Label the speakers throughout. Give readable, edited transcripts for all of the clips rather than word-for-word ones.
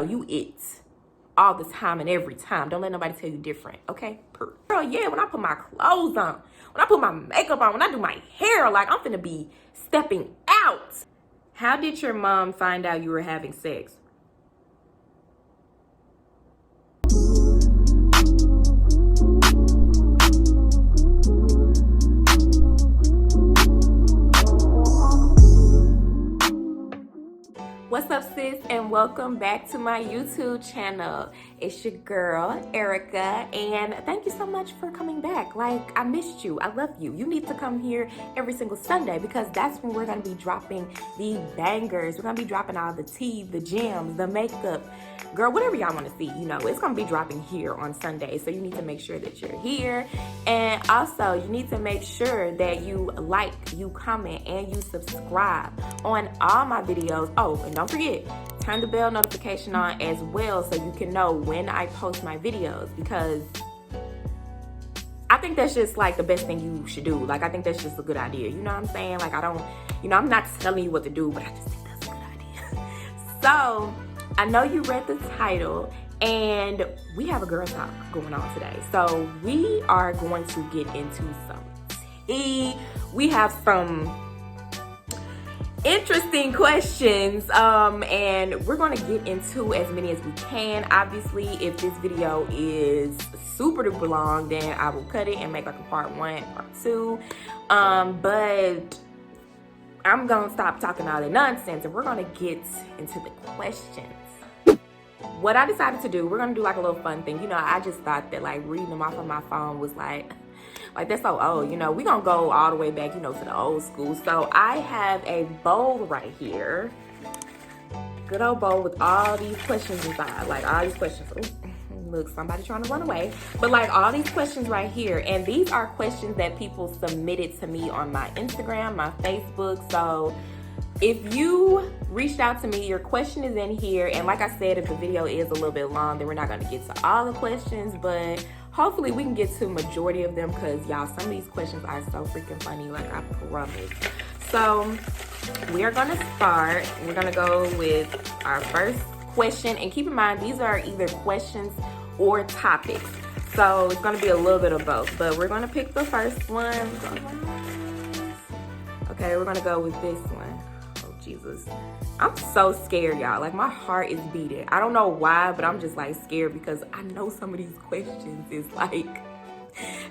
Speaker 1: You it all the time and every time. Don't let nobody tell you different, okay? Girl, yeah, when I put my clothes on, when I put my makeup on, when I do my hair, like I'm finna be stepping out. How did your mom find out you were having sex? What's up, sis, and welcome back to my YouTube channel. It's your girl, Erica, and thank you so much for coming back. Like, I missed you. I love you. You need to come here every single Sunday because that's when we're going to be dropping the bangers. We're going to be dropping all the tea, the gems, the makeup. Girl, whatever y'all want to see, you know, it's going to be dropping here on Sunday. So you need to make sure that you're here. And also, you need to make sure that you like, you comment, and you subscribe on all my videos. Oh, and don't forget, turn the bell notification on as well so you can know when I post my videos, because I think that's just like the best thing you should do. Like, I think that's just a good idea. You know what I'm saying? Like, I don't, you know, I'm not telling you what to do, but I just think that's a good idea. So, I know you read the title, and we have a girl talk going on today. So, we are going to get into some tea. We have some interesting questions, and we're going to get into as many as we can. Obviously, if this video is super duper long, then I will cut it and make like a part 1, part 2, but I'm gonna stop talking all the nonsense and we're gonna get into the questions. What I decided to do, we're gonna do like a little fun thing. You know, I just thought that like reading them off of my phone was like that's so old. You know, we're gonna go all the way back, you know, to the old school. So I have a bowl right here, good old bowl with all these questions inside, like all these questions. Ooh, look, somebody trying to run away. But like all these questions right here, and these are questions that people submitted to me on my Instagram, my Facebook. So if you reached out to me, your question is in here. And like I said, if the video is a little bit long, then we're not going to get to all the questions, but hopefully we can get to majority of them, because y'all, some of these questions are so freaking funny, like I promise. So we are going to start. We're going to go with our first question, and keep in mind these are either questions or topics, so it's going to be a little bit of both, but we're going to pick the first one. Okay, we're going to go with this one. Jesus, I'm so scared, y'all. Like, my heart is beating. I don't know why, but I'm just like scared because I know some of these questions is like,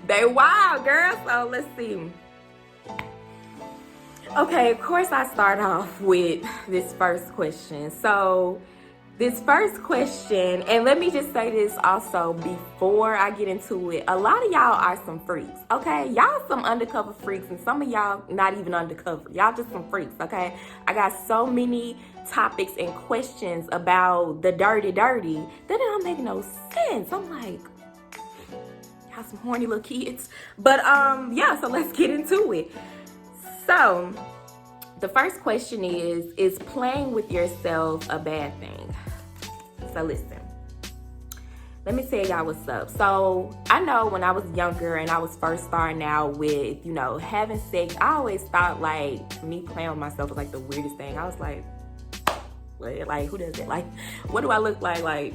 Speaker 1: they wild, girl. So let's see. Okay, of course I start off with this first question. So this first question, and let me just say this also before I get into it, a lot of y'all are some freaks, okay? Y'all some undercover freaks, and some of y'all not even undercover. Y'all just some freaks, okay? I got so many topics and questions about the dirty that it don't make no sense. I'm like, y'all some horny little kids. But yeah, so let's get into it. So the first question is playing with yourself a bad thing? So listen, let me tell y'all what's up. So I know when I was younger and I was first starting out with, you know, having sex, I always thought like me playing with myself was like the weirdest thing. I was like, what? Like, who does that? Like, what do I look like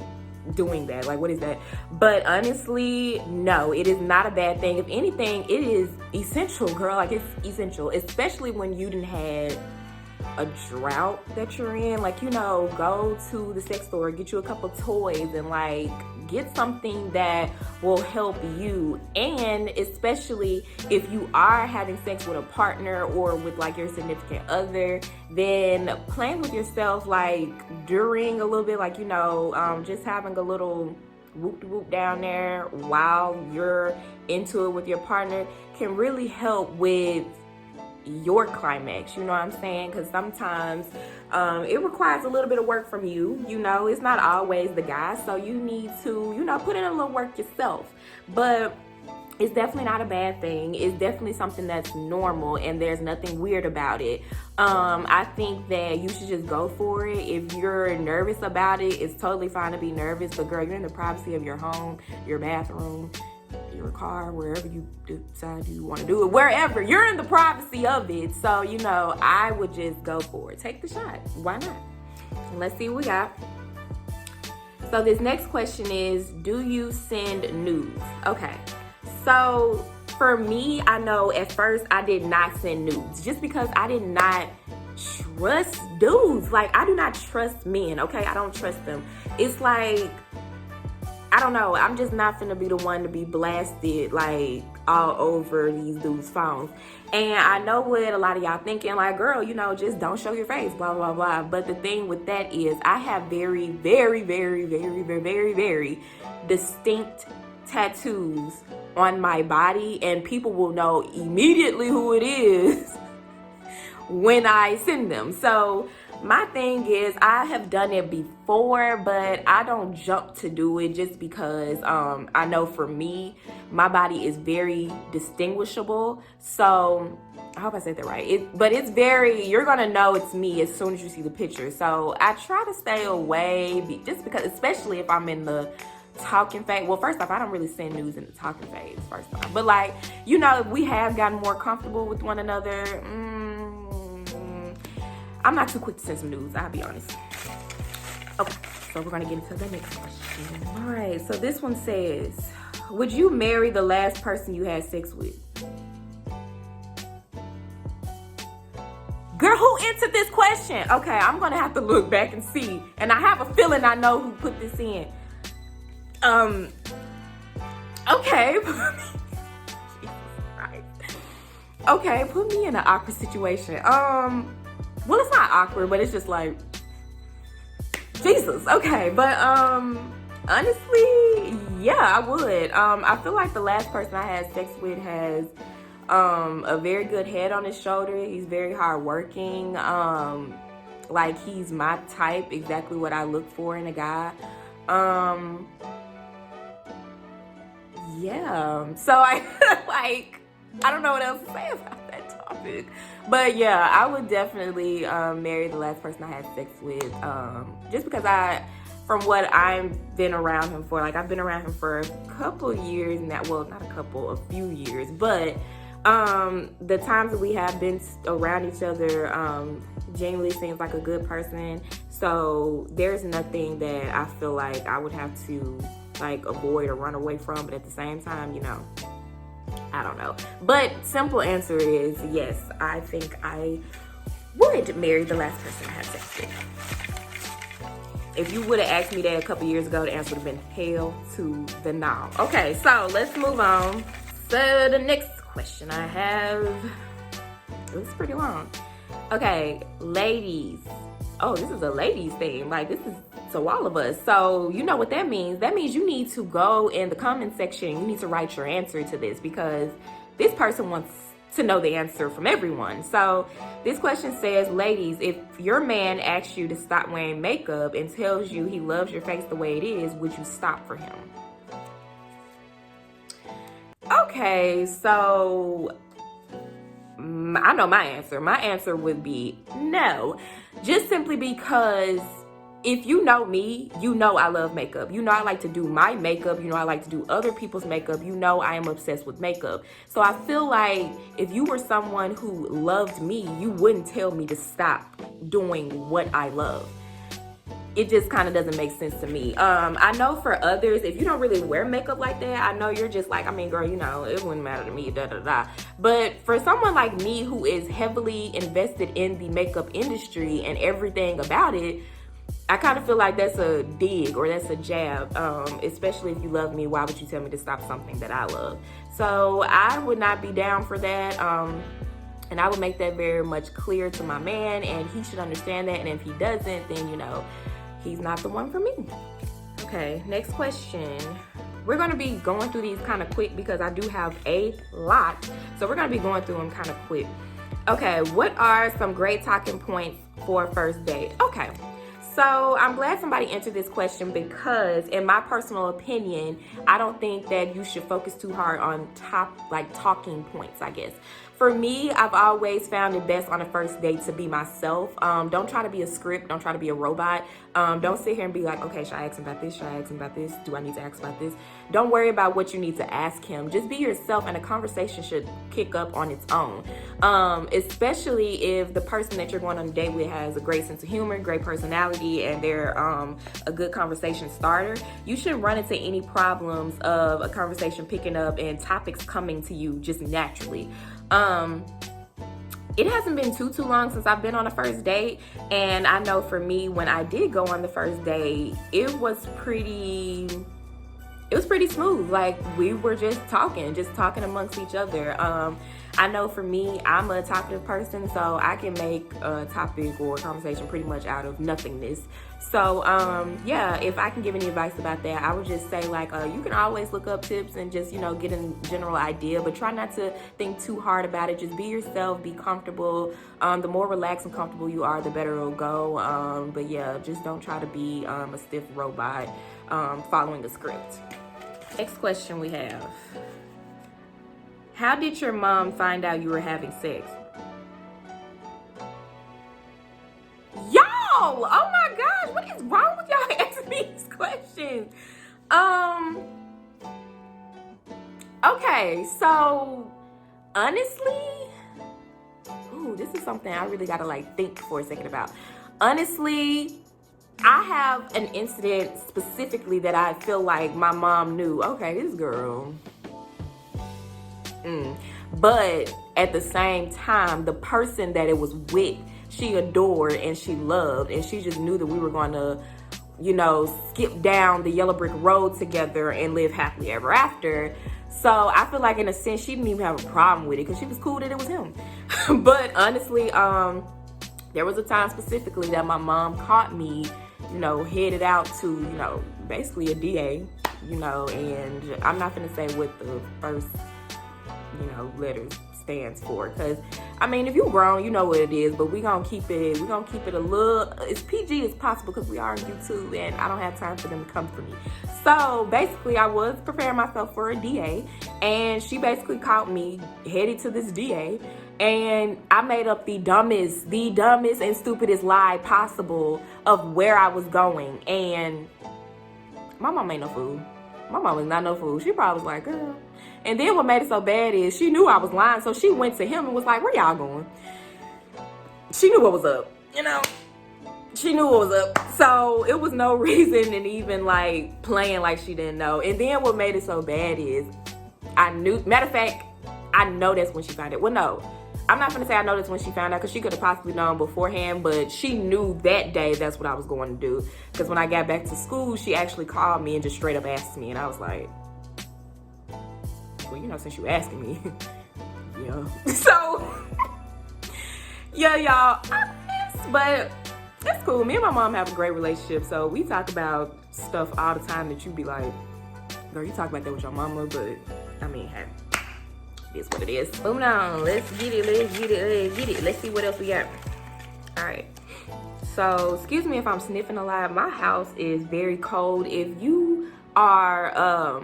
Speaker 1: doing that? Like, what is that? But honestly, no, it is not a bad thing. If anything, it is essential, girl. Like, it's essential, especially when you didn't have a drought that you're in. Like, you know, go to the sex store, get you a couple toys, and like get something that will help you. And especially if you are having sex with a partner or with like your significant other, then playing with yourself like during a little bit, like, you know, just having a little whoop down there while you're into it with your partner can really help with your climax, you know what I'm saying? Because sometimes it requires a little bit of work from you. You know, it's not always the guy, so you need to, you know, put in a little work yourself. But it's definitely not a bad thing. It's definitely something that's normal, and there's nothing weird about it. I think that you should just go for it. If you're nervous about it, it's totally fine to be nervous, but girl, you're in the privacy of your home, your bathroom, your car, wherever you decide you want to do it, wherever you're in the privacy of it. So, you know, I would just go for it. Take the shot. Why not? Let's see what we got. So this next question is, do you send nudes? Okay, so for me, I know at first I did not send nudes just because I did not trust dudes. Like, I do not trust men, okay? I don't trust them. It's like, I don't know, I'm just not finna be the one to be blasted like all over these dudes' phones. And I know what a lot of y'all thinking, like, girl, you know, just don't show your face, blah, blah, blah. But the thing with that is I have very, very, very, very, very, very, very distinct tattoos on my body, and people will know immediately who it is when I send them. So my thing is, I have done it before, but I don't jump to do it just because I know for me, my body is very distinguishable. So I hope I said that right. But it's very, you're gonna know it's me as soon as you see the picture. So I try to stay away just because, especially if I'm in the talking phase. Well, first off, I don't really send news in the talking phase, first off. But like, you know, we have gotten more comfortable with one another. I'm not too quick to send some news, I'll be honest. Okay, so we're gonna get into the next question. All right, so this one says, would you marry the last person you had sex with? Girl, who answered this question? Okay, I'm gonna have to look back and see. And I have a feeling I know who put this in. Okay. Jesus Christ. Okay, put me in an awkward situation. Well, it's not awkward, but it's just like, Jesus, okay. But honestly, yeah, I would. I feel like the last person I had sex with has a very good head on his shoulder. He's very hardworking. Like, he's my type, exactly what I look for in a guy. Yeah. So I don't know what else to say about that topic. But yeah, I would definitely marry the last person I had sex with. Just because from what I've been around him for, like, I've been around him for a couple years now. Well, not a couple, a few years. But the times that we have been around each other, genuinely seems like a good person. So there's nothing that I feel like I would have to like avoid or run away from. But at the same time, you know, I don't know. But simple answer is yes, I think I would marry the last person I had sex with. If you would have asked me that a couple years ago, the answer would have been hell to the no. Okay, so let's move on. So the next question I have, it's pretty long. Okay, ladies. Oh, this is a ladies thing. Like, this is to all of us. So you know what that means. That means you need to go in the comment section. You need to write your answer to this, because this person wants to know the answer from everyone. So this question says, ladies, if your man asks you to stop wearing makeup and tells you he loves your face the way it is, would you stop for him? Okay, so I know my answer. My answer would be no. Just simply because if you know me, you know I love makeup. You know I like to do my makeup. You know I like to do other people's makeup. You know I am obsessed with makeup. So I feel like if you were someone who loved me, you wouldn't tell me to stop doing what I love. It just kind of doesn't make sense to me. I know for others, if you don't really wear makeup like that, I know you're just like, I mean, girl, you know, it wouldn't matter to me, da da da. But for someone like me who is heavily invested in the makeup industry and everything about it, I kind of feel like that's a dig or that's a jab. Especially if you love me, why would you tell me to stop something that I love? So I would not be down for that. And I would make that very much clear to my man, and he should understand that. And if he doesn't, then, you know, he's not the one for me. Okay, next question. We're gonna be going through these kind of quick because I do have a lot. So we're gonna be going through them kind of quick. Okay, what are some great talking points for a first date? Okay, so I'm glad somebody answered this question because in my personal opinion, I don't think that you should focus too hard on talking points, I guess. For me, I've always found it best on a first date to be myself. Don't try to be a script. Don't try to be a robot. Don't sit here and be like, okay, should I ask him about this? Should I ask him about this? Do I need to ask about this? Don't worry about what you need to ask him. Just be yourself, and a conversation should kick up on its own. Especially if the person that you're going on a date with has a great sense of humor, great personality, and they're a good conversation starter. You shouldn't run into any problems of a conversation picking up and topics coming to you just naturally. It hasn't been too long since I've been on a first date, and I know for me, when I did go on the first date, it was pretty smooth. Like, we were just talking amongst each other. I know for me, I'm a talkative person, so I can make a topic or a conversation pretty much out of nothingness. So, yeah, if I can give any advice about that, I would just say, like, you can always look up tips and just, get a general idea, but try not to think too hard about it. Just be yourself, be comfortable. The more relaxed and comfortable you are, the better it'll go. But yeah, just don't try to be a stiff robot following a script. Next question we have. How did your mom find out you were having sex? Y'all! Oh my gosh, what is wrong with y'all asking me these questions? Okay, so honestly, this is something I really gotta think for a second about. Honestly, I have an incident specifically that I feel like my mom knew. Okay, this girl. But at the same time, the person that it was with, she adored and she loved, and she just knew that we were going to, skip down the yellow brick road together and live happily ever after. So I feel like in a sense, she didn't even have a problem with it because she was cool that it was him. But honestly, there was a time specifically that my mom caught me, headed out to, basically a DA, and I'm not going to say what the first letters stands for, because if you grown, you know what it is, but we're gonna keep it a little as PG as possible because we are on YouTube and I don't have time for them to come for me. So basically, I was preparing myself for a DA, and she basically caught me headed to this DA, and I made up the dumbest and stupidest lie possible of where I was going. And my mom ain't no fool. My mom was not no fool. She probably was like, girl. And then what made it so bad is she knew I was lying, so she went to him and was like, where y'all going? She knew what was up, She knew what was up. So it was no reason in even playing like she didn't know. And then what made it so bad is I knew, matter of fact, I know that's when she found it. Well, no, I'm not gonna say I know that's when she found out, because she could have possibly known beforehand, but she knew that day that's what I was going to do. Because when I got back to school, she actually called me and just straight up asked me, and I was like, well, since you asking me, yeah. So, yeah, y'all, but it's cool. Me and my mom have a great relationship, so we talk about stuff all the time that you be like, girl, you talk about that with your mama, but hey, it is what it is. Moving on, let's get it. Let's see what else we got. All right. So, excuse me if I'm sniffing a lot. My house is very cold. If you are,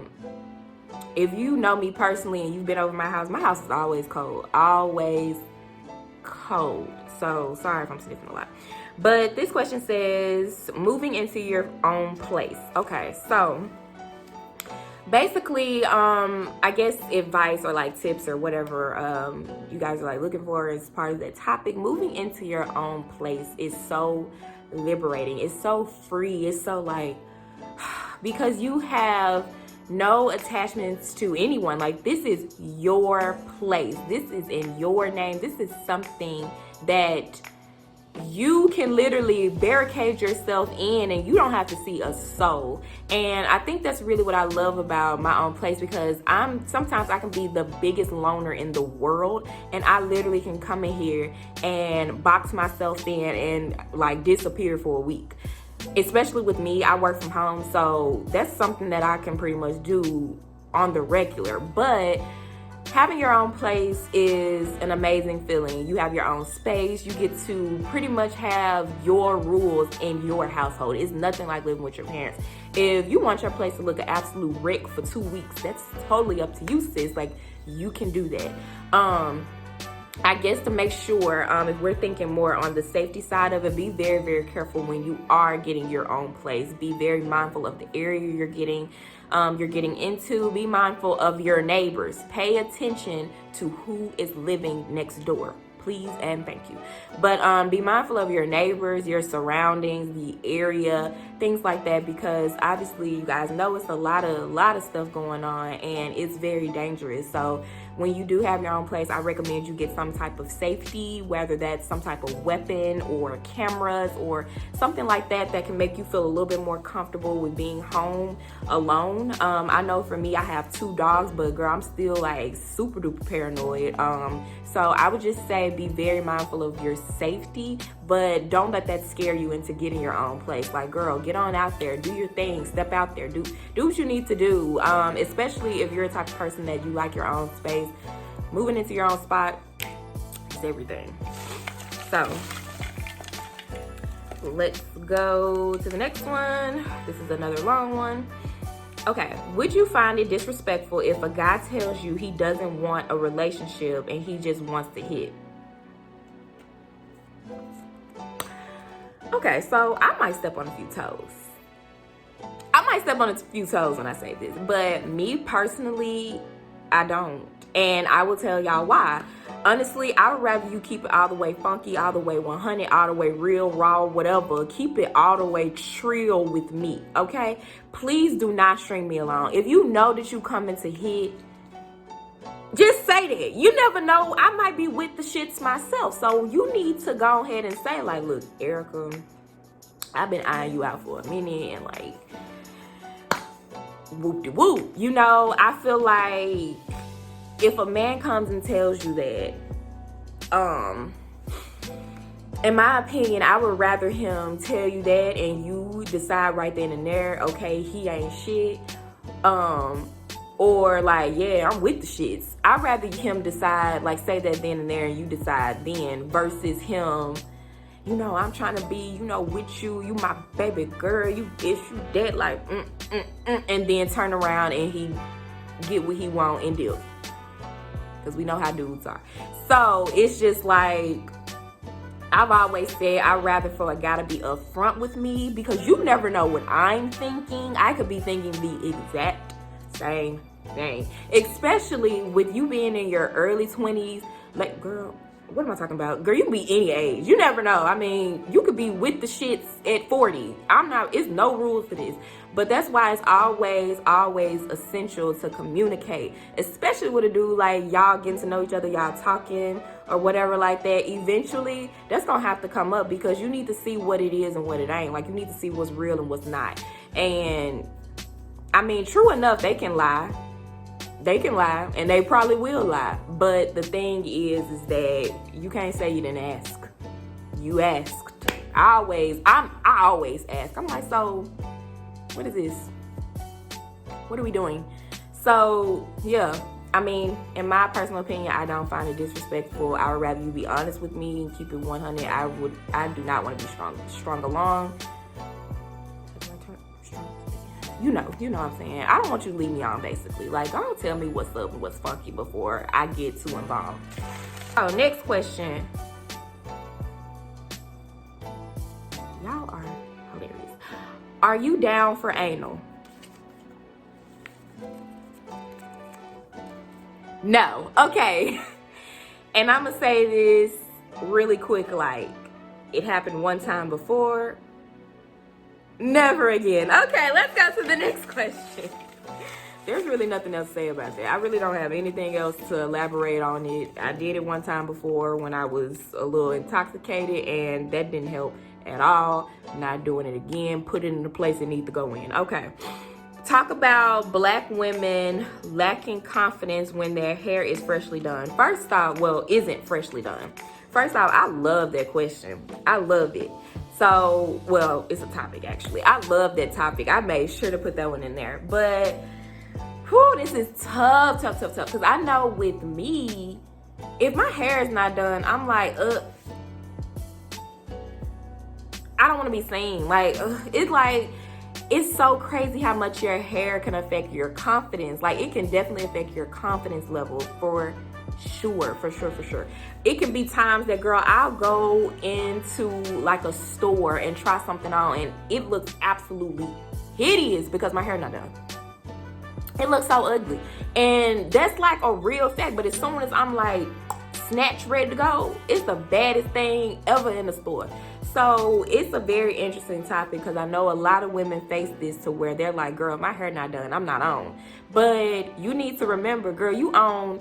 Speaker 1: if you know me personally and you've been over my house is always cold. Always cold. So, sorry if I'm sniffing a lot. But this question says, moving into your own place. Okay, so basically, I guess advice or tips or whatever you guys are looking for as part of that topic. Moving into your own place is so liberating. It's so free. It's so because you have no attachments to anyone. This is your place. This is in your name. This is something that you can literally barricade yourself in and you don't have to see a soul. And I think that's really what I love about my own place, because sometimes I can be the biggest loner in the world, and I literally can come in here and box myself in and disappear for a week. Especially with me, I work from home, so that's something that I can pretty much do on the regular. But having your own place is an amazing feeling. You have your own space. You get to pretty much have your rules in your household. It's nothing like living with your parents. If you want your place to look an absolute wreck for 2 weeks, that's totally up to you, sis. You can do that. I guess to make sure, if we're thinking more on the safety side of it, be very, very careful when you are getting your own place. Be very mindful of the area you're getting into. Be mindful of your neighbors. Pay attention to who is living next door. Please and thank you. But be mindful of your neighbors, your surroundings, the area, things like that, because obviously you guys know it's a lot of stuff going on and it's very dangerous. So when you do have your own place, I recommend you get some type of safety, whether that's some type of weapon or cameras or something like that that can make you feel a little bit more comfortable with being home alone. I know for me, I have 2 dogs, but girl, I'm still like super duper paranoid. So I would just say be very mindful of your safety, but don't let that scare you into getting your own place. Like, girl, get on out there, do your thing, step out there, do what you need to do. Especially if you're the type of person that you like your own space. Moving into your own spot is everything. So let's go to the next one. This is another long one. Okay, would you find it disrespectful if a guy tells you he doesn't want a relationship and he just wants to hit? Okay, so I might step on a few toes. When I say this, but me personally, I don't. And I will tell y'all why. Honestly, I would rather you keep it all the way funky, all the way 100, all the way real, raw, whatever. Keep it all the way trill with me, okay? Please do not string me along. If you know that you coming to hit, just say that. You never know. I might be with the shits myself. So you need to go ahead and say, like, look, Erica, I've been eyeing you out for a minute and like, whoop-de-whoop. You know, I feel like if a man comes and tells you that, in my opinion, I would rather him tell you that and you decide right then and there, okay, he ain't shit. Or like, yeah, I'm with the shits. I'd rather him decide, like, say that then and there and you decide then, versus him, you know, I'm trying to be, you know, with you, you my baby girl, you this, you that, like, and then turn around and he get what he want and deal. Because we know how dudes are. So it's just like, I've always said I'd rather for a guy to be upfront with me, because you never know what I'm thinking. I could be thinking the exact same thing. Especially with you being in your early 20s. Like, girl, what am I talking about? Girl, you can be any age. You never know. I mean, you could be with the shits at 40. It's no rules to this. But that's why it's always essential to communicate. Especially with a dude, like, y'all getting to know each other, y'all talking or whatever like that. Eventually, that's going to have to come up, because you need to see what it is and what it ain't. Like, you need to see what's real and what's not. And, I mean, true enough, they can lie. They can lie, and they probably will lie. But the thing is that you can't say you didn't ask. You asked. I always ask. I'm like, so what is this? What are we doing? So yeah, I mean, in my personal opinion, I don't find it disrespectful. I would rather you be honest with me and keep it 100. I do not want to be strung along. You know what I'm saying. I don't want you to leave me on, basically. Like, don't tell me what's up and what's funky before I get too involved. Oh, next question. Y'all are hilarious. Are you down for anal? No. Okay. And I'm gonna say this really quick, like, it happened one time before. Never again. Okay, let's go to the next question. There's really nothing else to say about that. I really don't have anything else to elaborate on it. I did it one time before when I was a little intoxicated, and that didn't help at all. Not doing it again. Put it in the place it needs to go in. Okay. Talk about Black women lacking confidence when their hair is freshly done. First off, well, isn't freshly done. First off, I love that question. I love it. So, well, it's a topic, actually. I love that topic. I made sure to put that one in there. But, whew, this is tough. Because I know with me, if my hair is not done, I'm like, I don't want to be seen. Like, it's so crazy how much your hair can affect your confidence. Like, it can definitely affect your confidence level for sure, for sure. It can be times that, girl, I'll go into like a store and try something on and it looks absolutely hideous because my hair not done. It looks so ugly. And that's like a real fact. But as soon as I'm like snatched, ready to go, it's the baddest thing ever in the store. So it's a very interesting topic because I know a lot of women face this to where they're like, girl, my hair not done, I'm not on. But you need to remember, girl, you on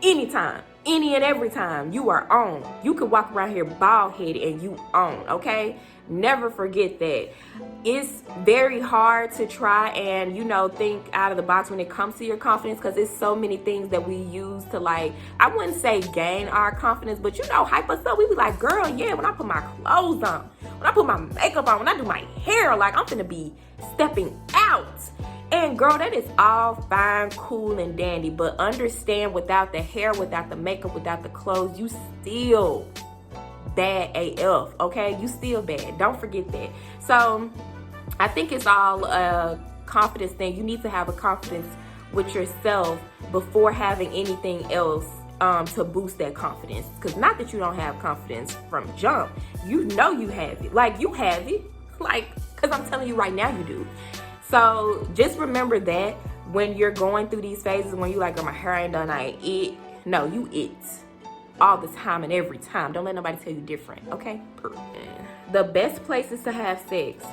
Speaker 1: anytime. Any and every time you are on. You can walk around here bald headed and you on, okay? Never forget that. It's very hard to try and, you know, think out of the box when it comes to your confidence because there's so many things that we use to, like, I wouldn't say gain our confidence, but, you know, hype us up. We be like, girl, yeah, when I put my clothes on, when I put my makeup on, when I do my hair, like, I'm finna be stepping out. And girl, that is all fine, cool, and dandy, but understand without the hair, without the makeup, without the clothes, you still bad AF, okay? You still bad. Don't forget that. So I think it's all a confidence thing. You need to have a confidence with yourself before having anything else to boost that confidence. Because not that you don't have confidence from jump. You know you have it. Like, you have it. Like, because I'm telling you right now you do. So just remember that when you're going through these phases, when you're like, oh, my hair ain't done, I ain't it. No, you it. All the time and every time. Don't let nobody tell you different, okay? The best places to have sex.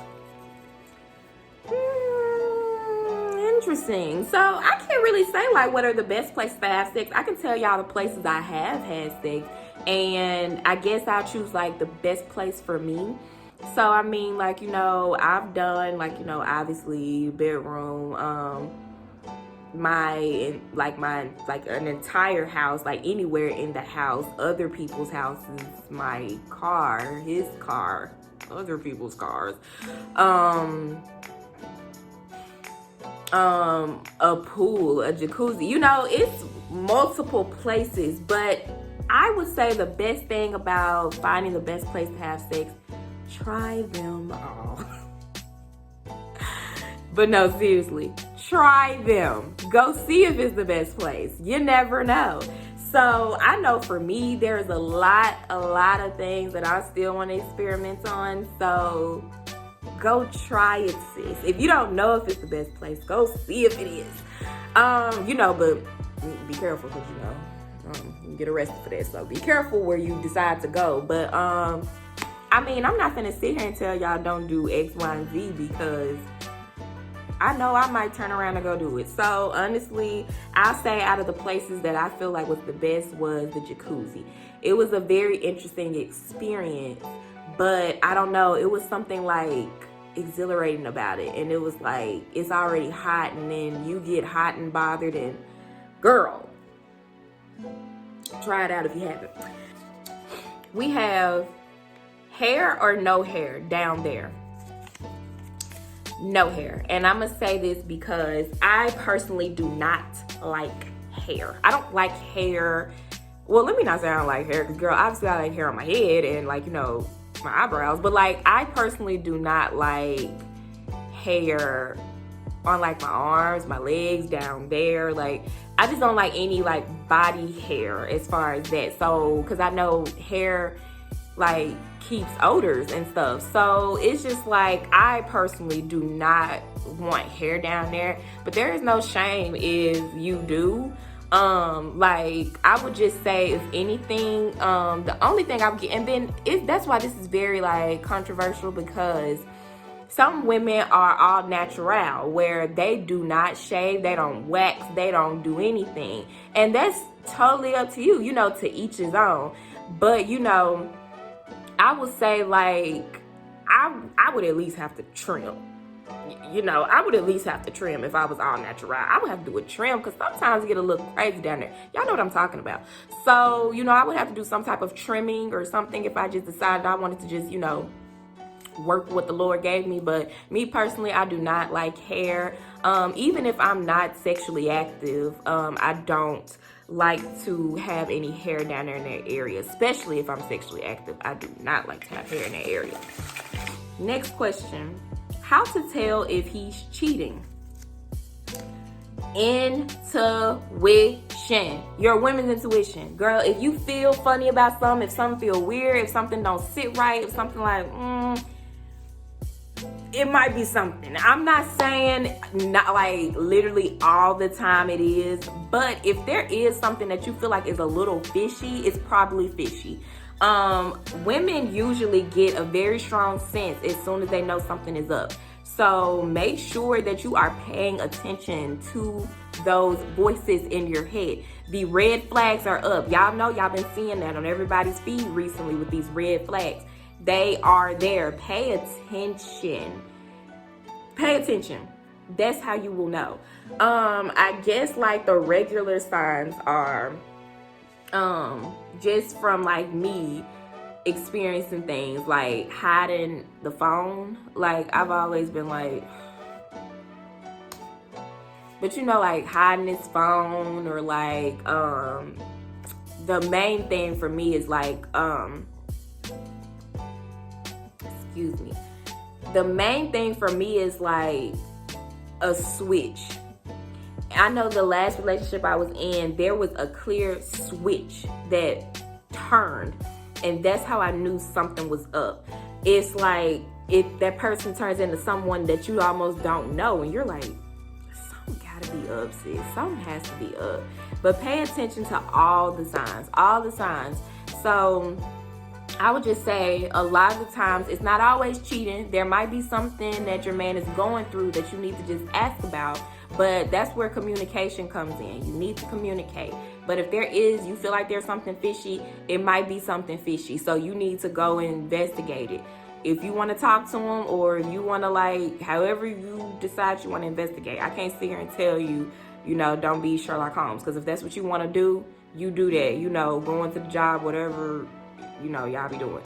Speaker 1: Interesting. So I can't really say like what are the best places to have sex. I can tell y'all the places I have had sex, and I guess I'll choose like the best place for me. So I mean, like, you know, I've done like, you know, obviously bedroom, my an entire house, like anywhere in the house, other people's houses, my car, his car, other people's cars, a pool, a jacuzzi, you know, it's multiple places. But I would say the best thing about finding the best place to have sex, try them all. But no, seriously, try them. Go see if it's the best place. You never know. So I know for me, there's a lot of things that I still want to experiment on. So go try it, sis. If you don't know if it's the best place, go see if it is. You know, but be careful because, you know, you get arrested for that. So be careful where you decide to go. But I mean, I'm not gonna sit here and tell y'all don't do X, Y, and Z because I know I might turn around and go do it. So honestly, I'll say out of the places that I feel like was the best was the jacuzzi. It was a very interesting experience, but I don't know, it was something like exhilarating about it. And it was like, it's already hot and then you get hot and bothered, and girl, try it out if you haven't. We have hair or no hair down there. No hair. And I'm gonna say this because I personally do not like hair. I don't like hair. Well, let me not say I don't like hair, because girl, obviously I like hair on my head and, like, you know, my eyebrows. But like, I personally do not like hair on like my arms, my legs, down there. Like, I just don't like any like body hair as far as that. So, because I know hair like keeps odors and stuff. So it's just like, I personally do not want hair down there. But there is no shame if you do. Like, I would just say, if anything, the only thing I would get, and then that's why this is very like controversial, because some women are all natural, where they do not shave, they don't wax, they don't do anything. And that's totally up to you, you know, to each his own. But, you know, I would say, like, I would at least have to trim. You know, I would at least have to trim if I was all natural. I would have to do a trim, because sometimes it get a little crazy down there. Y'all know what I'm talking about. So, you know, I would have to do some type of trimming or something if I just decided I wanted to just, you know, work what the Lord gave me. But me personally, I do not like hair. Even if I'm not sexually active, I don't like to have any hair down there in that area, especially if I'm sexually active. I do not like to have hair in that area. Next question. How to tell if he's cheating? Intuition. intuition. Your women's intuition. Girl, if you feel funny about something, if something feel weird, if something don't sit right, if something like, it might be something. I'm not saying not like literally all the time it is, but if there is something that you feel like is a little fishy, it's probably fishy. Women usually get a very strong sense as soon as they know something is up. So make sure that you are paying attention to those voices in your head. The red flags are up. Y'all know, y'all been seeing that on everybody's feed recently with these red flags. They are there. Pay attention. Pay attention. That's how you will know. I guess like the regular signs are just from like me experiencing things like hiding the phone. Like I've always been like, but you know, like hiding his phone, or like the main thing for me is like excuse me. The main thing for me is like a switch. I know the last relationship I was in, there was a clear switch that turned, and that's how I knew something was up. It's like if that person turns into someone that you almost don't know, and you're like, something gotta be up, sis. Something has to be up. But pay attention to all the signs, all the signs. So I would just say a lot of the times it's not always cheating. There might be something that your man is going through that you need to just ask about, but that's where communication comes in. You need to communicate. But if there is, you feel like there's something fishy, it might be something fishy. So you need to go and investigate it. If you want to talk to him, or if you want to like, however you decide you want to investigate. I can't sit here and tell you, you know, don't be Sherlock Holmes. Because if that's what you want to do, you do that. You know, going to the job, whatever, you know, y'all be doing.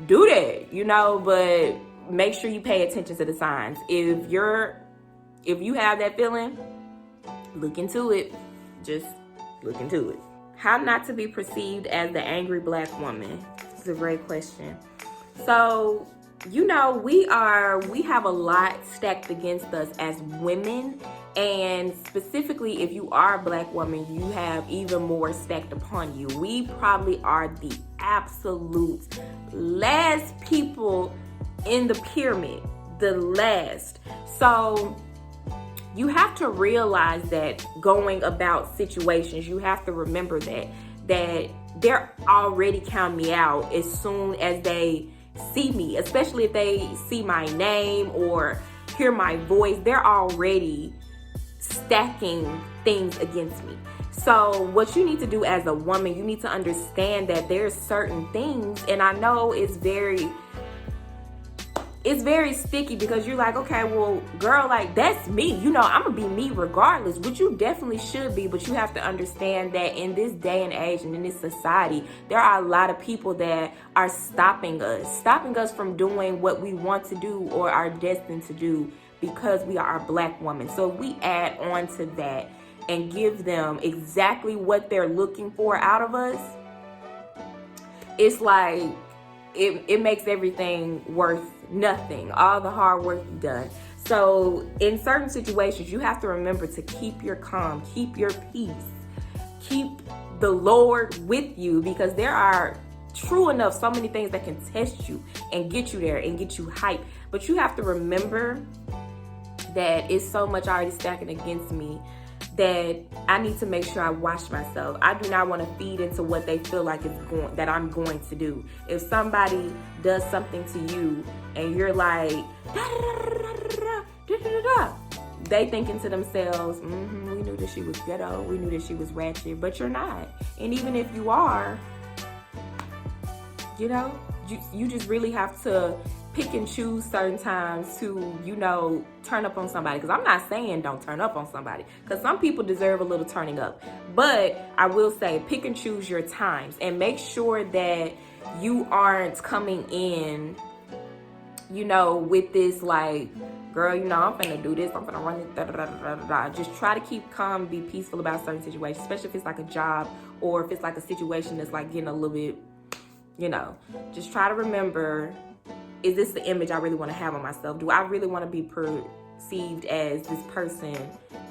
Speaker 1: Do that, you know, but make sure you pay attention to the signs. If you have that feeling, look into it. Just look into it. How not to be perceived as the angry black woman? It's a great question. So, you know, we have a lot stacked against us as women, and specifically if you are a black woman, you have even more stacked upon you. We probably are the absolute last people in the pyramid, the last. So you have to realize that going about situations, you have to remember that they're already counting me out as soon as they see me, especially if they see my name or hear my voice. They're already stacking things against me. So what you need to do as a woman, you need to understand that there's certain things, and I know it's very sticky because you're like, okay, well, girl, like that's me. You know, I'm gonna be me regardless, which you definitely should be, but you have to understand that in this day and age and in this society, there are a lot of people that are stopping us from doing what we want to do or are destined to do because we are a black woman. So we add on to that and give them exactly what they're looking for out of us. It's like, it makes everything worth nothing, all the hard work you've done. So in certain situations, you have to remember to keep your calm, keep your peace, keep the Lord with you, because there are true enough so many things that can test you and get you there and get you hyped. But you have to remember that it's so much already stacking against me that I need to make sure I watch myself. I do not want to feed into what they feel like that I'm going to do. If somebody does something to you and you're like, they thinking to themselves, we knew that she was ghetto, we knew that she was ratchet, but you're not. And even if you are, you know, you just really have to pick and choose certain times to, you know, turn up on somebody. Because I'm not saying don't turn up on somebody, because some people deserve a little turning up. But I will say pick and choose your times and make sure that you aren't coming in, you know, with this like, girl, you know, I'm finna do this, I'm finna run it, da, da, da, da, da, da. Just try to keep calm, be peaceful about certain situations, especially if it's like a job or if it's like a situation that's like getting a little bit, you know. Just try to remember, is this the image I really want to have on myself? Do I really want to be perceived as this person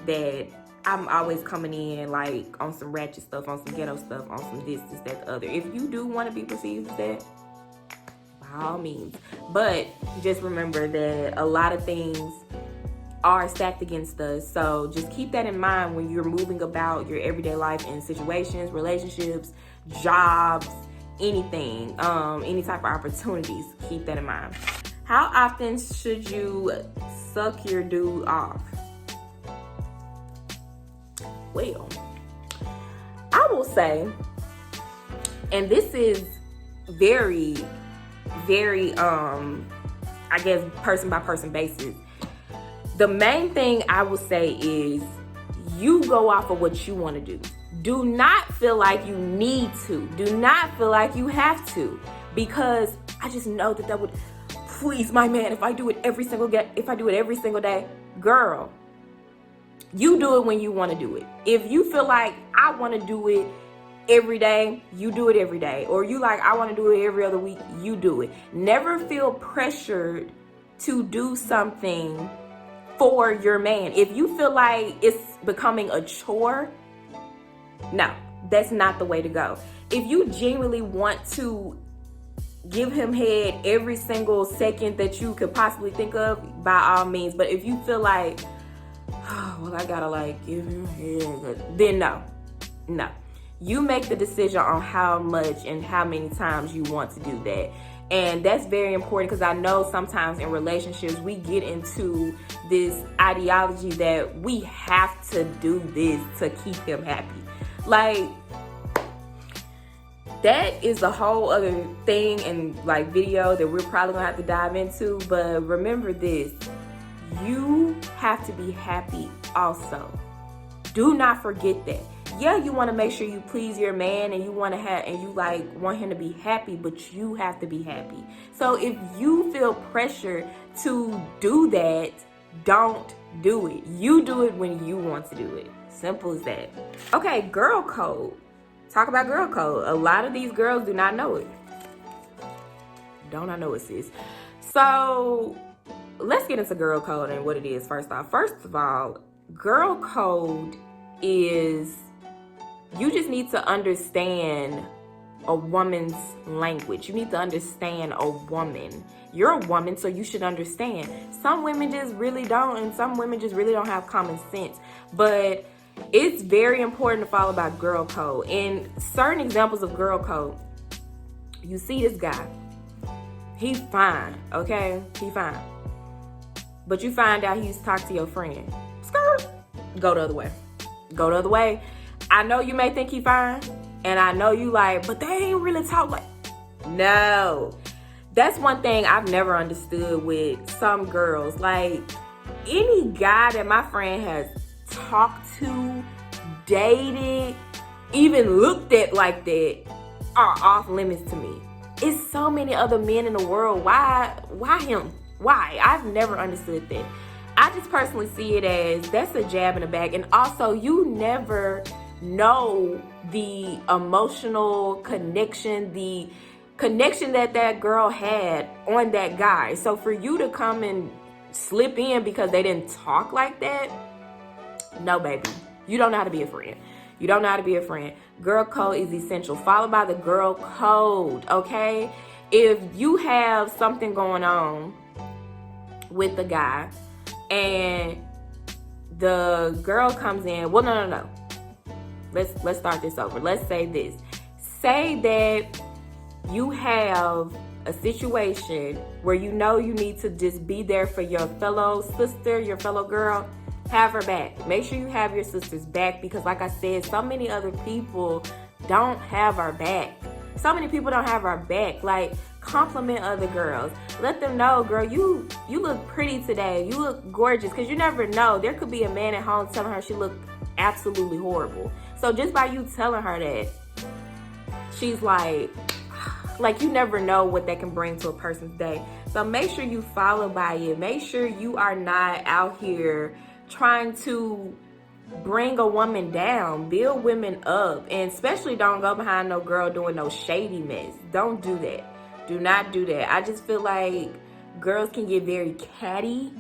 Speaker 1: that I'm always coming in like on some ratchet stuff, on some ghetto stuff, on some this, that, the other. If you do want to be perceived as that, by all means. But just remember that a lot of things are stacked against us. So just keep that in mind when you're moving about your everyday life in situations, relationships, jobs, anything, any type of opportunities. Keep that in mind. How often should you suck your dude off? Well, I will say, and this is very, very, I guess, person by person basis. The main thing I will say is you go off of what you want to do. Do not feel like you need to. Do not feel like you have to, because I just know that would please my man if I do it every single day. Girl, you do it when you want to do it. If you feel like I want to do it every day, you do it every day. Or you like, I want to do it every other week, you do it. Never feel pressured to do something for your man. If you feel like it's becoming a chore, no, that's not the way to go. If you genuinely want to give him head every single second that you could possibly think of, by all means. But if you feel like, oh, well, I gotta like give him head, then no. You make the decision on how much and how many times you want to do that. And that's very important, because I know sometimes in relationships we get into this ideology that we have to do this to keep him happy. Like, that is a whole other thing and like video that we're probably gonna have to dive into. But remember this, you have to be happy also. Do not forget that. Yeah, you want to make sure you please your man and you want to have, and you like want him to be happy, but you have to be happy. So if you feel pressure to do that, don't do it. You do it when you want to do it. Simple as that. Okay, girl code. Talk about girl code. A lot of these girls do not know it. Don't I know it, sis? So let's get into girl code and what it is first off. First of all, girl code is, you just need to understand a woman's language. You need to understand a woman. You're a woman, so you should understand. Some women just really don't, and some women just really don't have common sense. But it's very important to follow by girl code. And certain examples of girl code, you see this guy. He's fine, okay? He's fine. But you find out he's talking to your friend. Skirt. Go the other way. Go the other way. I know you may think he fine, and I know you like, but they ain't really talk like. No. That's one thing I've never understood with some girls. Like, any guy that my friend has talked to, dated, even looked at like that are off limits to me. It's so many other men in the world. Why him? Why? I've never understood that. I just personally see it as that's a jab in the back. And also, you never know the emotional connection, the connection that girl had on that guy. So for you to come and slip in because they didn't talk like that, no, baby. You don't know how to be a friend. You don't know how to be a friend. Girl code is essential. Followed by the girl code, okay? If you have something going on with the guy and the girl comes in, well, no. Let's start this over. Let's say this. Say that you have a situation where you know you need to just be there for your fellow sister, your fellow girl. Have her back. Make sure you have your sister's back, because like I said, so many other people don't have our back. So many people don't have our back. Like, compliment other girls. Let them know, girl, you look pretty today. You look gorgeous, because you never know. There could be a man at home telling her she looked absolutely horrible. So just by you telling her that, she's like you never know what that can bring to a person's day. So make sure you follow by it. Make sure you are not out here trying to bring a woman down. Build women up. And especially don't go behind no girl doing no shady mess. Don't do that. Do not do that. I just feel like girls can get very catty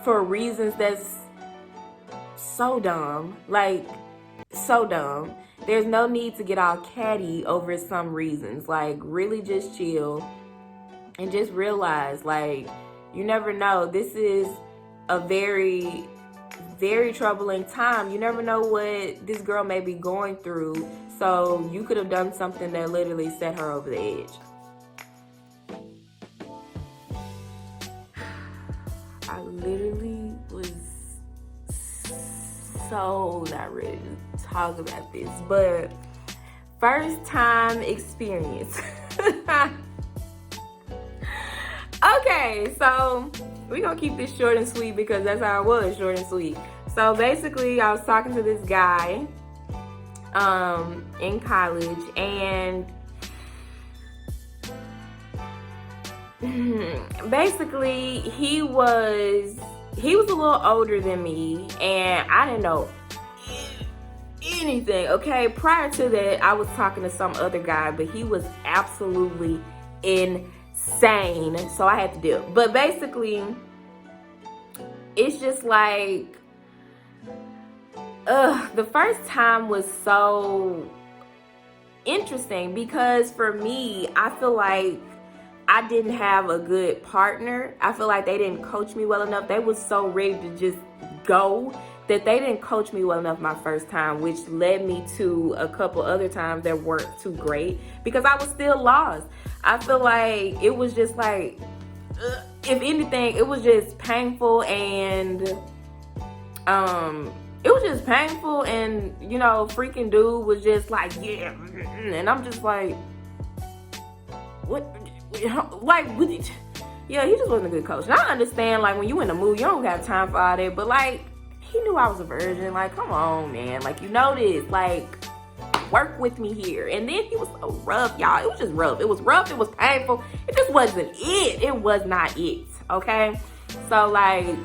Speaker 1: for reasons that's so dumb. Like, so dumb. There's no need to get all catty over some reasons. Like, really just chill and just realize, like, you never know. This is a very, very troubling time. You never know what this girl may be going through. So you could have done something that literally set her over the edge. I literally was so not ready to talk about this, but first time experience. Okay, so we're gonna keep this short and sweet because that's how it was, short and sweet. So basically, I was talking to this guy in college, and basically he was a little older than me, and I didn't know anything. Okay, prior to that, I was talking to some other guy, but he was absolutely insane, so I had to deal. But basically, it's just like, the first time was so interesting because for me, I feel like I didn't have a good partner. I feel like they didn't coach me well enough. They was so ready to just go that they didn't coach me well enough my first time, which led me to a couple other times that weren't too great because I was still lost. I feel like it was just like, if anything, it was just painful, and it was just painful, and you know, freaking dude was just like, yeah, and I'm just like, what? Like, yeah, he just wasn't a good coach. And I understand, like, when you in the mood, you don't got time for all that, but like, he knew I was a virgin. Like, come on, man. Like, you know this. Like, work with me here. And then he was so rough, y'all. It was just rough. It was rough. It was painful. It just wasn't it. It was not it. Okay? So, like,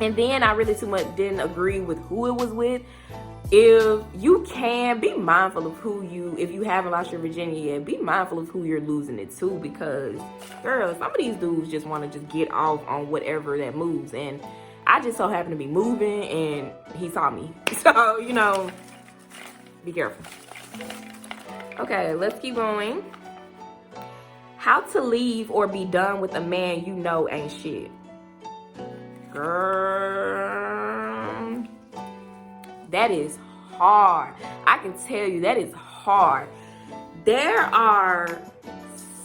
Speaker 1: and then I really too much didn't agree with who it was with. If you can, be mindful of who you, if you haven't lost your virginity yet, be mindful of who you're losing it to, because, girl, some of these dudes just want to just get off on whatever that moves. And I just so happened to be moving, and he saw me. So, you know, be careful. Okay, let's keep going. How to leave or be done with a man you know ain't shit. Girl, that is hard. I can tell you that is hard. There are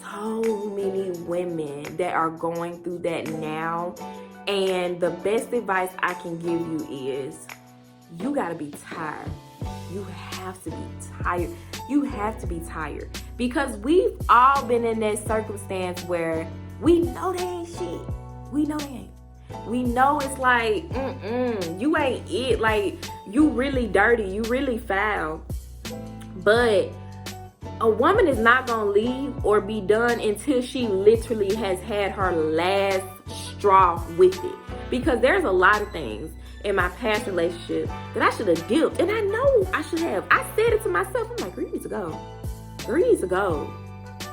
Speaker 1: so many women that are going through that now, and the best advice I can give you is you gotta be tired. You have to be tired. You have to be tired, because we've all been in that circumstance where we know they ain't shit. We know they ain't. We know it's like, you ain't it. Like, you really dirty. You really foul. But a woman is not going to leave or be done until she literally has had her last straw with it. Because there's a lot of things in my past relationship that I should have dipped. And I know I should have. I said it to myself. I'm like, girl, you need to go. Girl, you need to go.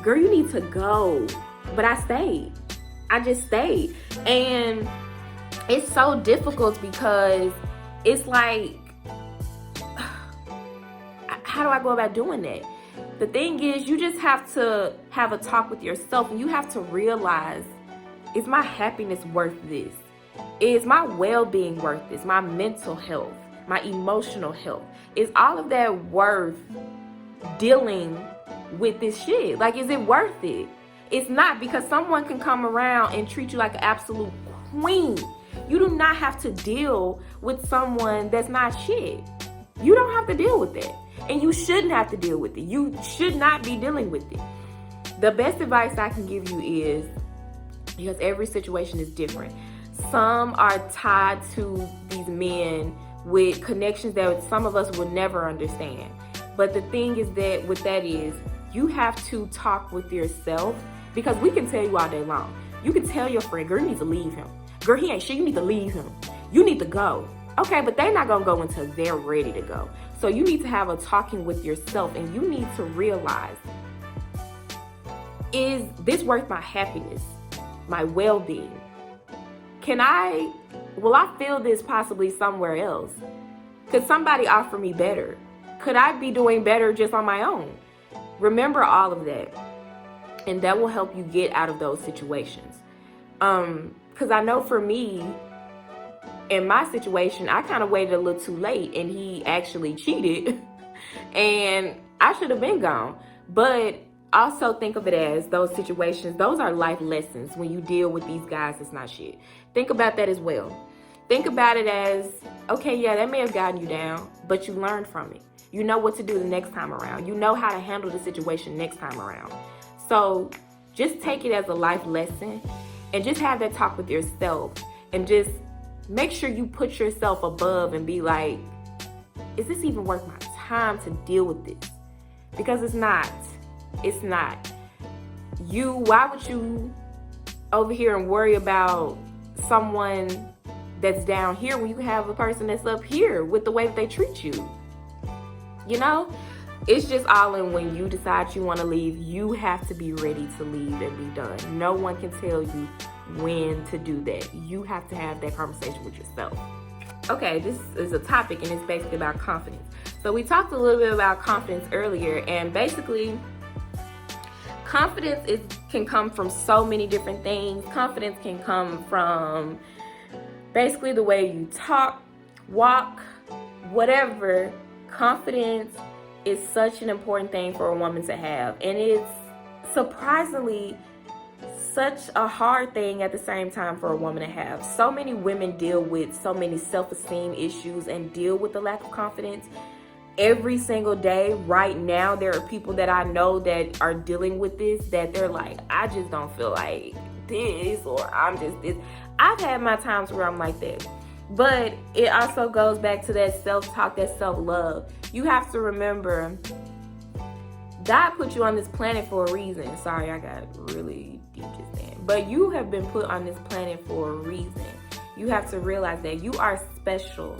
Speaker 1: Girl, you need to go. But I stayed. I just stayed. And it's so difficult because it's like, how do I go about doing that? The thing is, you just have to have a talk with yourself, and you have to realize, is my happiness worth this? Is my well-being worth this? My mental health, my emotional health, is all of that worth dealing with this shit? Like, is it worth it? It's not, because someone can come around and treat you like an absolute queen. You do not have to deal with someone that's not shit. You don't have to deal with that. And you shouldn't have to deal with it. You should not be dealing with it. The best advice I can give you is, because every situation is different. Some are tied to these men with connections that some of us will never understand. But the thing is that with that is, you have to talk with yourself, because we can tell you all day long. You can tell your friend, girl, you need to leave him. Girl, he ain't shit, you need to leave him. You need to go. Okay, but they're not gonna go until they're ready to go. So you need to have a talking with yourself, and you need to realize, is this worth my happiness, my well-being? Can I Will I feel this possibly somewhere else? Could somebody offer me better? Could I be doing better just on my own? Remember all of that. And that will help you get out of those situations. Because I know for me, in my situation, I kind of waited a little too late and he actually cheated. And I should have been gone. But also think of it as those situations, those are life lessons when you deal with these guys that's not shit. Think about that as well. Think about it as, okay, yeah, that may have gotten you down, but you learned from it. You know what to do the next time around. You know how to handle the situation next time around. So just take it as a life lesson and just have that talk with yourself and just make sure you put yourself above and be like, is this even worth my time to deal with this? Because it's not. It's not. Why would you over here and worry about someone that's down here when you have a person that's up here with the way that they treat you? You know, it's just all in when you decide you want to leave, you have to be ready to leave and be done. No one can tell you when to do that. You have to have that conversation with yourself. Okay, this is a topic and it's basically about confidence. So we talked a little bit about confidence earlier, and basically confidence can come from so many different things. Confidence can come from basically the way you talk, walk, whatever. Confidence is such an important thing for a woman to have, and it's surprisingly such a hard thing at the same time for a woman to have. So many women deal with so many self-esteem issues and deal with the lack of confidence every single day. Right now, there are people that I know that are dealing with this, that they're like, I just don't feel like this, or I'm just this. I've had my times where I'm like that. But it also goes back to that self-talk, that self-love. You have to remember, God put you on this planet for a reason. Sorry, I got really deep just then. But you have been put on this planet for a reason. You have to realize that you are special.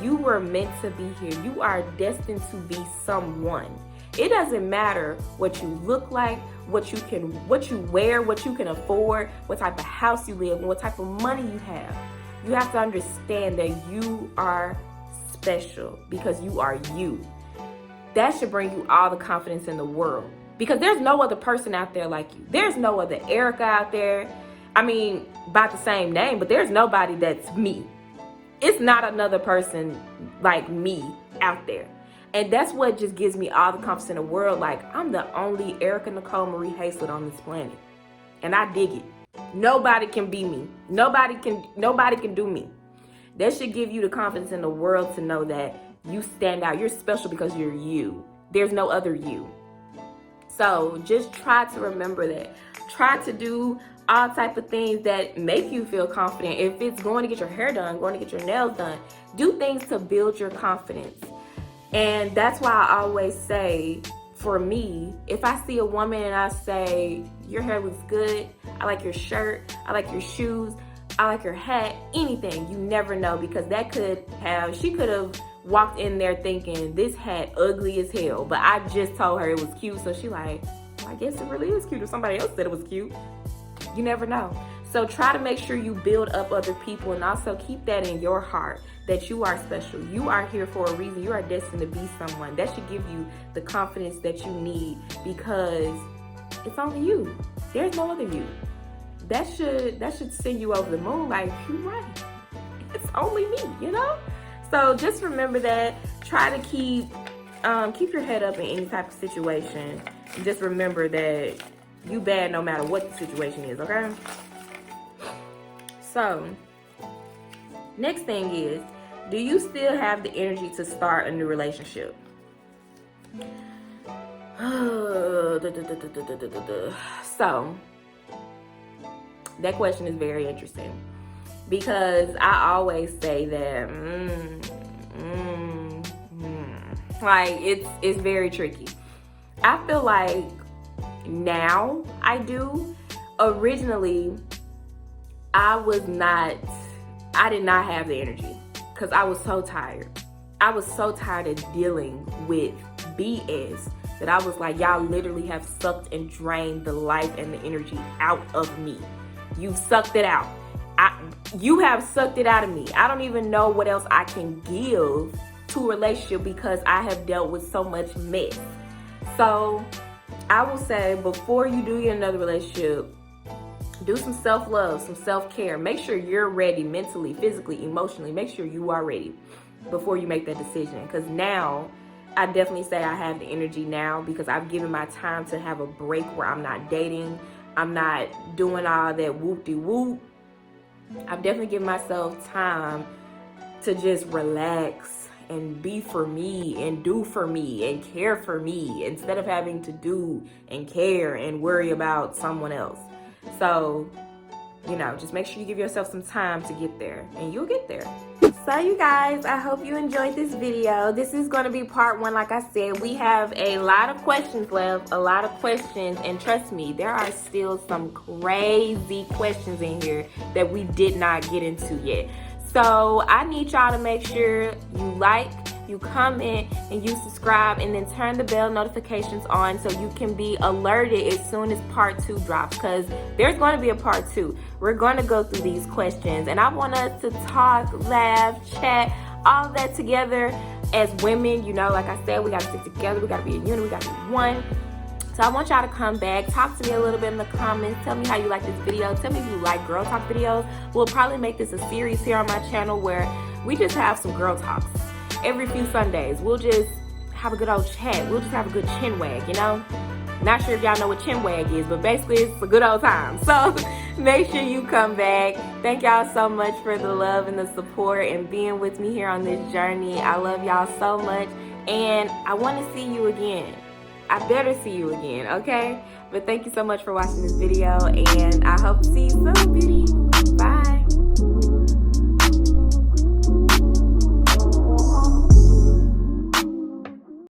Speaker 1: You were meant to be here. You are destined to be someone. It doesn't matter what you look like, what you wear, what you can afford, what type of house you live in, what type of money you have. You have to understand that you are special because you are you. That should bring you all the confidence in the world, because there's no other person out there like you. There's no other Erica out there. I mean, by the same name, but there's nobody that's me. It's not another person like me out there. And that's what just gives me all the confidence in the world. Like, I'm the only Erica Nicole Marie Hazlett on this planet. And I dig it. Nobody can be me. Nobody can do me. That should give you the confidence in the world to know that you stand out. You're special because you're you. There's no other you. So just try to remember that. Try to do all type of things that make you feel confident. If it's going to get your hair done, going to get your nails done, do things to build your confidence. And that's why I always say, for me, if I see a woman and I say, your hair looks good, I like your shirt, I like your shoes, I like your hat, anything, you never know, because she could have walked in there thinking this hat ugly as hell, but I just told her it was cute, so she like, well, I guess it really is cute if somebody else said it was cute. You never know. So try to make sure you build up other people, and also keep that in your heart, that you are special. You are here for a reason. You are destined to be someone. That should give you the confidence that you need, because it's only you. There's no other you. That should send you over the moon. Like, you're right. It's only me, you know? So just remember that. Try to keep your head up in any type of situation. And just remember that you bad no matter what the situation is, okay? So, next thing is, do you still have the energy to start a new relationship? So, that question is very interesting, because I always say that, like, it's very tricky. I feel like now I do. Originally, I did not have the energy, because I was so tired. I was so tired of dealing with BS that I was like, y'all literally have sucked and drained the life and the energy out of me. You've sucked it out. you have sucked it out of me. I don't even know what else I can give to a relationship because I have dealt with so much mess. So I will say, before you do get another relationship, do some self-love, some self-care. Make sure you're ready mentally, physically, emotionally. Make sure you are ready before you make that decision. Because now, I definitely say I have the energy now because I've given my time to have a break where I'm not dating. I'm not doing all that whoop-de-whoop. I've definitely given myself time to just relax and be for me and do for me and care for me instead of having to do and care and worry about someone else. So, you know, just make sure you give yourself some time to get there, and you'll get there. So you guys, I hope you enjoyed this video. This is going to be part 1. Like I said, we have a lot of questions left, and trust me, there are still some crazy questions in here that we did not get into yet. So I need y'all to make sure you like, you comment, and you subscribe, and then turn the bell notifications on so you can be alerted as soon as part 2 drops, because there's going to be a part 2. We're going to go through these questions, and I want us to talk, laugh, chat, all of that together as women. You know, like I said, we got to stick together. We got to be a unit. We got to be one. So I want y'all to come back, talk to me a little bit in the comments. Tell me how you like this video. Tell me if you like girl talk videos. We'll probably make this a series here on my channel where we just have some girl talks. Every few Sundays, we'll just have a good old chat. We'll just have a good chin wag, you know? Not sure if y'all know what chin wag is, but basically it's a good old time. So make sure you come back. Thank y'all so much for the love and the support and being with me here on this journey. I love y'all so much, and I want to see you again. I better see you again, okay? But thank you so much for watching this video, and I hope to see you soon, beauty.